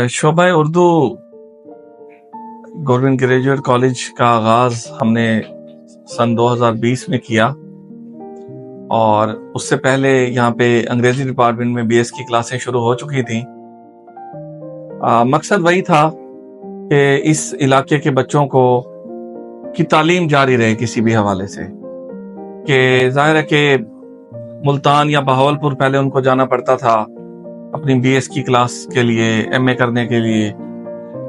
शोबा Urdu government graduate college का आगाज हमने सन 2020 में किया और उससे पहले यहाँ पे अंग्रेजी डिपार्टमेंट में बीएस की क्लासें शुरू हो चुकी थी। मकसद वही था कि इस इलाके के बच्चों को की तालीम जारी रहे किसी भी हवाले से, कि जाहिर है कि मुल्तान या बहावलपुर पहले उनको जाना पड़ता था अपनी बीएस की क्लास के लिए, एमए करने के लिए।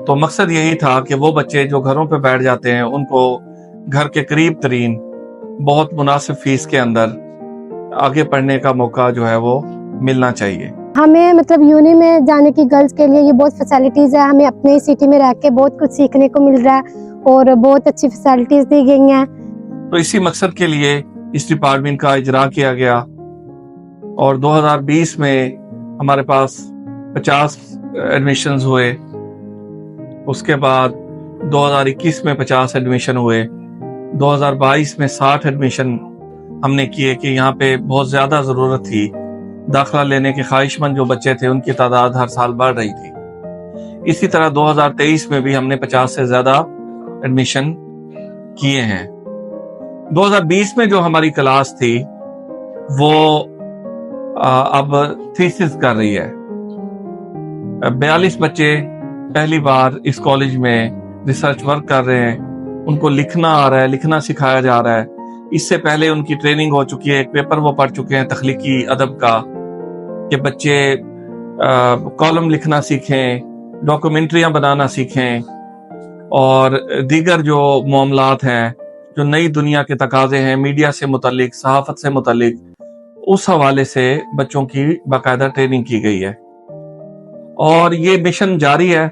तो मकसद यही था कि वो बच्चे जो घरों पे बैठ जाते हैं उनको घर के करीब तरीन बहुत मुनासिब फीस के अंदर आगे पढ़ने का मौका जो है वो मिलना चाहिए। हमें मतलब यूनी में जाने की गर्ल्स के लिए ये बहुत फैसिलिटीज़ है। हमें अपने सिटी में रह के बहुत कुछ सीखने को मिल रहा है और बहुत अच्छी फैसिलिटीज़ दी गई हैं। तो इसी मकसद के लिए इस डिपार्टमेंट का इजरा किया गया और 2020 में हमारे पास 50 एडमिशन्स हुए। उसके बाद 2021 में 50 एडमिशन हुए। 2022 में 60 एडमिशन हमने किए कि यहाँ पे बहुत ज़्यादा ज़रूरत थी। दाखिला लेने के ख्वाहिशमंद जो बच्चे थे उनकी तादाद हर साल बढ़ रही थी। इसी तरह 2023 में भी हमने 50 से ज़्यादा एडमिशन किए हैं। 2020 में जो हमारी क्लास थी वो अब थीसिस कर रही है। 42 बच्चे पहली बार इस कॉलेज में रिसर्च वर्क कर रहे हैं। उनको लिखना आ रहा है, लिखना सिखाया जा रहा है। इससे पहले उनकी ट्रेनिंग हो चुकी है, एक पेपर वो पढ़ चुके हैं तख्लीकी अदब का, कि बच्चे कॉलम लिखना सीखें, डॉक्यूमेंट्रियां बनाना सीखें और दीगर जो मामलात हैं, जो नई दुनिया के तकाजे हैं मीडिया से मुतल्लिक, सहाफत से मुतल्लिक, उस हवाले से बच्चों की बाकायदा ट्रेनिंग की गई है और ये मिशन जारी है।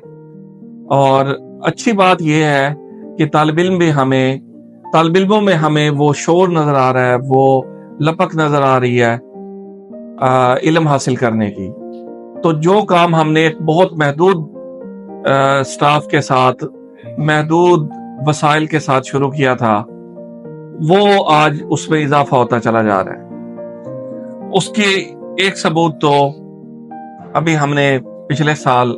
और अच्छी बात यह है कि तालिब इल्मों में हमें वो शोर नजर आ रहा है, वो लपक नजर आ रही है इल्म हासिल करने की। तो जो काम हमने एक बहुत महदूद स्टाफ के साथ, महदूद वसाइल के साथ शुरू किया था, वो आज उसमें इजाफा होता चला जा रहा है। उसकी एक सबूत तो अभी हमने पिछले साल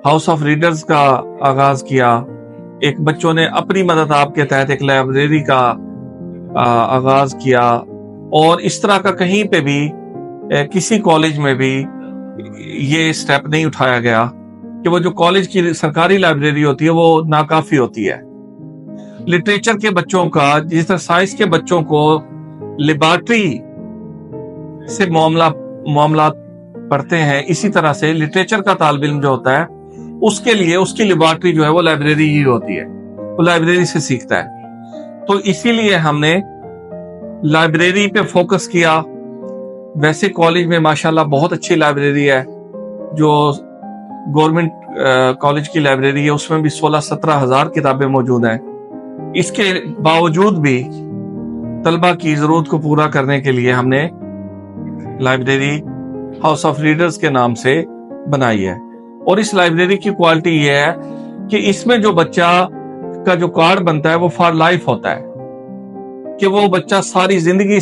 हाउस ऑफ रीडर्स का आगाज किया। एक बच्चों ने अपनी मदद आपके तहत एक लाइब्रेरी का आगाज किया और इस तरह का कहीं पे भी किसी कॉलेज में भी ये स्टेप नहीं उठाया गया कि वो जो कॉलेज की सरकारी लाइब्रेरी होती है वो नाकाफी होती है। लिटरेचर के बच्चों का, जिस तरह साइंस के बच्चों को लेबॉरेटरी से मामला पढ़ते हैं, इसी तरह से लिटरेचर का तालिब इल्म जो होता है उसके लिए उसकी लेबॉरेटरी जो है वो लाइब्रेरी ही होती है, वो लाइब्रेरी से सीखता है। तो इसीलिए हमने लाइब्रेरी पे फोकस किया। वैसे कॉलेज में माशाल्लाह बहुत अच्छी लाइब्रेरी है, जो गवर्नमेंट कॉलेज की लाइब्रेरी है उसमें भी 16-17 हजार किताबें मौजूद हैं। इसके बावजूद भी तलबा की जरूरत को पूरा करने के लिए हमने लाइब्रेरी हाउस ऑफ रीडर्स के नाम से बनाई है। और इस लाइब्रेरी की क्वालिटी ये है कि इसमें जो बच्चा का जो कार्ड बनता है वो फॉर लाइफ होता है, कि वो बच्चा सारी जिंदगी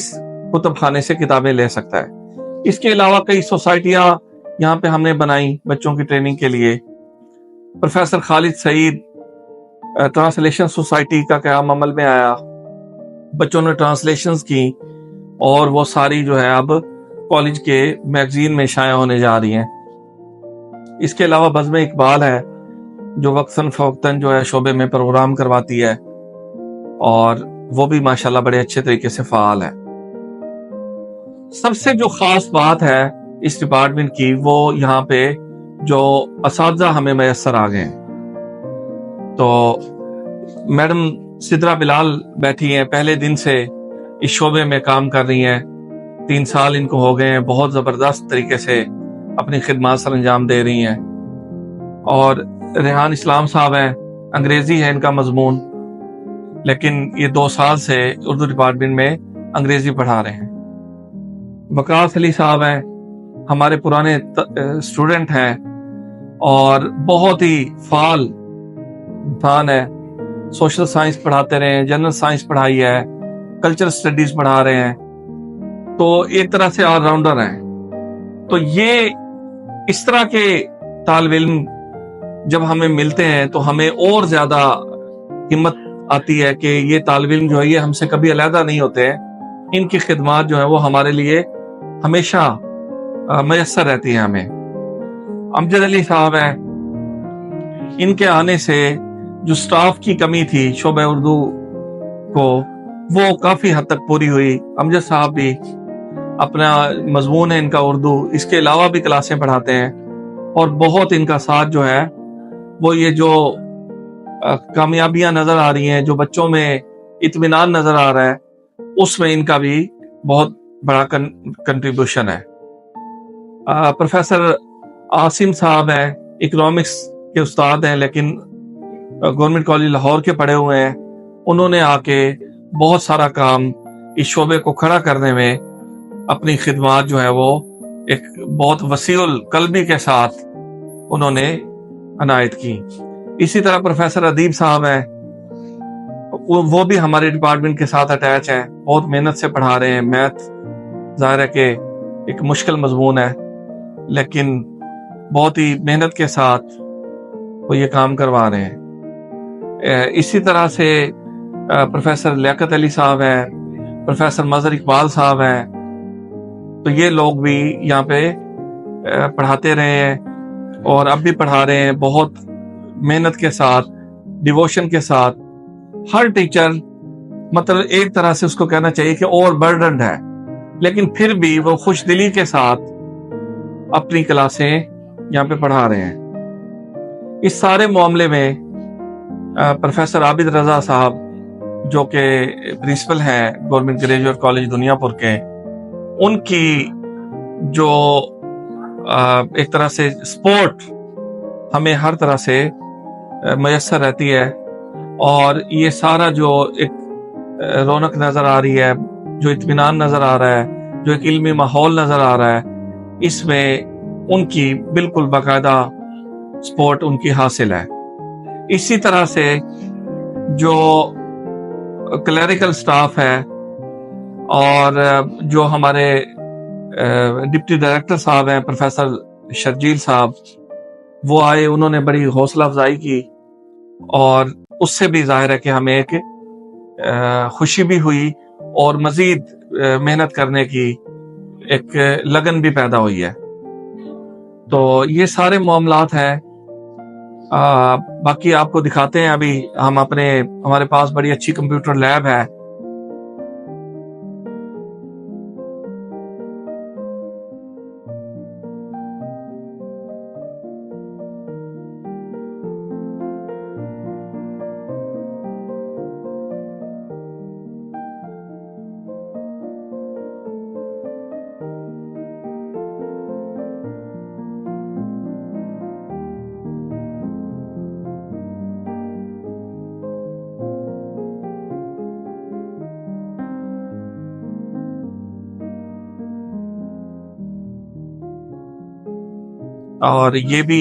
कुतुब खाने से किताबें ले सकता है। इसके अलावा कई सोसाइटियां यहाँ पे हमने बनाई बच्चों की ट्रेनिंग के लिए। Professor Khalid Saeed translation society का क़याम अमल में आया, बच्चों ने ट्रांसलेशंस की और वो सारी जो है अब कॉलेज के मैगजीन में शाया होने जा रही हैं। इसके अलावा बज़्म इकबाल है जो वक्तन फवक्तन जो है शोबे में प्रोग्राम करवाती है और वो भी माशाल्लाह बड़े अच्छे तरीके से फ़ाल है। सबसे जो खास बात है इस डिपार्टमेंट की, वो यहाँ पे जो असातिज़ा हमें मैसर आ गए हैं। तो मैडम सिद्रा बिलाल बैठी हैं, पहले दिन से इस शोबे में काम कर रही हैं। 3 साल इनको हो गए हैं, बहुत जबरदस्त तरीके से अपनी खिदमत सर अंजाम दे रही हैं। और रेहान इस्लाम साहब हैं, अंग्रेजी है इनका मजमून, लेकिन ये 2 साल से उर्दू डिपार्टमेंट में अंग्रेजी पढ़ा रहे हैं। वकास अली साहब हैं, हमारे पुराने स्टूडेंट हैं और बहुत ही फाल इंसान है। सोशल साइंस पढ़ाते रहे हैं, जनरल साइंस पढ़ाई है, कल्चरल स्टडीज पढ़ा रहे हैं, तो एक तरह से ऑलराउंडर हैं। तो ये इस तरह के طالب علم جب ہمیں ملتے ہیں تو ہمیں اور زیادہ ہمت آتی ہے کہ یہ طالب علم جو ہے یہ ہم سے کبھی علیحدہ نہیں ہوتے ہیں. ان کی خدمات جو ہے وہ ہمارے لیے ہمیشہ میسر رہتی ہیں ہمیں. امجد علی صاحب ہیں, ان کے آنے سے جو سٹاف کی کمی تھی شعبہ اردو کو وہ کافی حد تک پوری ہوئی. امجد صاحب بھی اپنا مضمون ہے ان کا اردو, اس کے علاوہ بھی کلاسیں پڑھاتے ہیں اور بہت ان کا ساتھ جو ہے وہ یہ جو کامیابیاں نظر آ رہی ہیں, جو بچوں میں اطمینان نظر آ رہا ہے, اس میں ان کا بھی بہت بڑا کنٹریبیوشن ہے. پروفیسر عاصم صاحب ہیں, اکنامکس کے استاد ہیں لیکن گورنمنٹ کالج لاہور کے پڑھے ہوئے ہیں. انہوں نے آ کے بہت سارا کام اس شعبے کو کھڑا کرنے میں اپنی خدمات جو ہے وہ ایک بہت وسیع القلبی کے ساتھ انہوں نے عنایت کی. اسی طرح پروفیسر ادیب صاحب ہیں, وہ بھی ہمارے ڈپارٹمنٹ کے ساتھ اٹیچ ہیں, بہت محنت سے پڑھا رہے ہیں. میتھ ظاہر ہے کہ ایک مشکل مضمون ہے لیکن بہت ہی محنت کے ساتھ وہ یہ کام کروا رہے ہیں. اسی طرح سے پروفیسر لیاقت علی صاحب ہیں, پروفیسر مظہر اقبال صاحب ہیں, تو یہ لوگ بھی یہاں پہ پڑھاتے رہے ہیں اور اب بھی پڑھا رہے ہیں بہت محنت کے ساتھ, ڈیووشن کے ساتھ. ہر ٹیچر مطلب ایک طرح سے اس کو کہنا چاہیے کہ اوور برڈنڈ ہے, لیکن پھر بھی وہ خوش دلی کے ساتھ اپنی کلاسیں یہاں پہ پڑھا رہے ہیں. اس سارے معاملے میں پروفیسر عابد رضا صاحب جو کہ پرنسپل ہیں گورنمنٹ گریجویٹ کالج دنیا پور کے, ان کی جو ایک طرح سے سپورٹ ہمیں ہر طرح سے میسر رہتی ہے, اور یہ سارا جو ایک رونق نظر آ رہی ہے, جو اطمینان نظر آ رہا ہے, جو ایک علمی ماحول نظر آ رہا ہے, اس میں ان کی بالکل باقاعدہ سپورٹ ان کی حاصل ہے. اسی طرح سے جو کلیریکل سٹاف ہے اور جو ہمارے ڈپٹی ڈائریکٹر صاحب ہیں پروفیسر شرجیل صاحب, وہ آئے, انہوں نے بڑی حوصلہ افزائی کی اور اس سے بھی ظاہر ہے کہ ہمیں ایک خوشی بھی ہوئی اور مزید محنت کرنے کی ایک لگن بھی پیدا ہوئی ہے. تو یہ سارے معاملات ہیں. باقی آپ کو دکھاتے ہیں, ابھی ہم ہمارے پاس بڑی اچھی کمپیوٹر لیب ہے. اور یہ بھی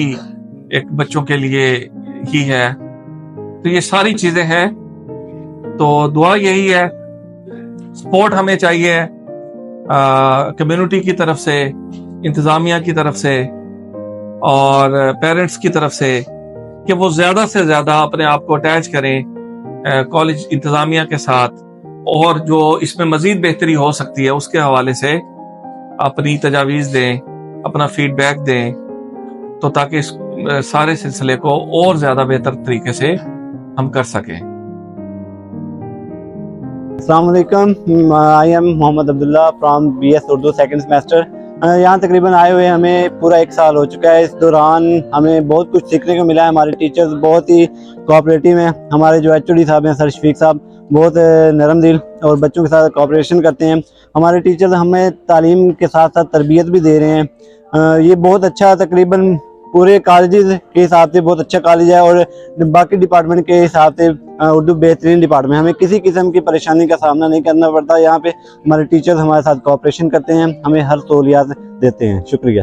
ایک بچوں کے لیے ہی ہے. تو یہ ساری چیزیں ہیں. تو دعا یہی ہے, سپورٹ ہمیں چاہیے کمیونٹی کی طرف سے, انتظامیہ کی طرف سے اور پیرنٹس کی طرف سے, کہ وہ زیادہ سے زیادہ اپنے آپ کو اٹیچ کریں کالج انتظامیہ کے ساتھ, اور جو اس میں مزید بہتری ہو سکتی ہے اس کے حوالے سے اپنی تجاویز دیں, اپنا فیڈ بیک دیں, تو تاکہ اس سارے سلسلے کو اور زیادہ بہتر طریقے سے ہم کر سکیں. السلام علیکم, I am Muhammad Abdullah from B S Urdu second semester. یہاں تقریباً آئے ہوئے ہمیں پورا 1 سال ہو چکا ہے. اس دوران ہمیں بہت کچھ سیکھنے کو ملا ہے. ہمارے ٹیچرز بہت ہی کوآپریٹیو ہیں. ہمارے جو ایچ او ڈی صاحب ہیں سر شفیق صاحب, بہت نرم دل اور بچوں کے ساتھ کوآپریشن کرتے ہیں. ہمارے ٹیچرز ہمیں تعلیم کے ساتھ ساتھ تربیت بھی دے رہے ہیں. یہ بہت اچھا, تقریباً پورے کالجز کے حساب سے بہت اچھا کالج ہے, اور باقی ڈپارٹمنٹ کے حساب سے اردو بہترین ڈپارٹمنٹ. ہمیں کسی قسم کی پریشانی کا سامنا نہیں کرنا پڑتا. یہاں پہ ہمارے ٹیچرز ہمارے ساتھ کوآپریشن کرتے ہیں, ہمیں ہر سہولیات دیتے ہیں. شکریہ.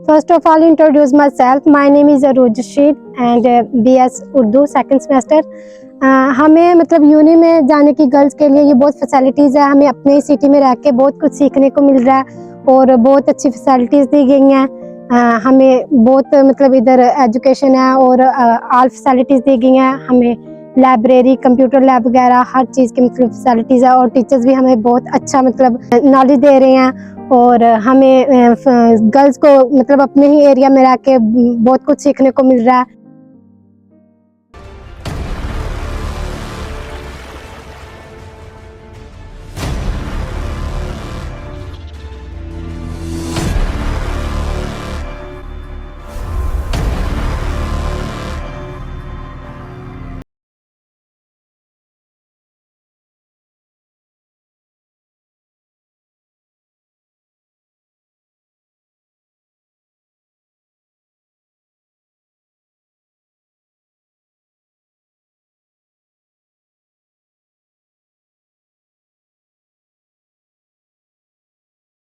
First of all, introduce myself. My name is Arooj Rashid and BS Urdu second semester. ہمیں مطلب یونی میں جانے کی گرلز کے لیے یہ بہت فیسلٹیز ہے. ہمیں اپنے سٹی میں رہ کے بہت کچھ سیکھنے کو مل رہا ہے اور بہت اچھی فیسلٹیز دی گئی ہیں. हमें बहुत मतलब इधर एजुकेशन है और ऑल फैसिलिटीज़ दी गई हैं हमें, लाइब्रेरी, कंप्यूटर लैब वगैरह हर चीज़ की मतलब फैसिलिटीज़ है, और टीचर्स भी हमें बहुत अच्छा मतलब नॉलेज दे रहे हैं, और हमें गर्ल्स को मतलब अपने ही एरिया में रह के बहुत कुछ सीखने को मिल रहा है।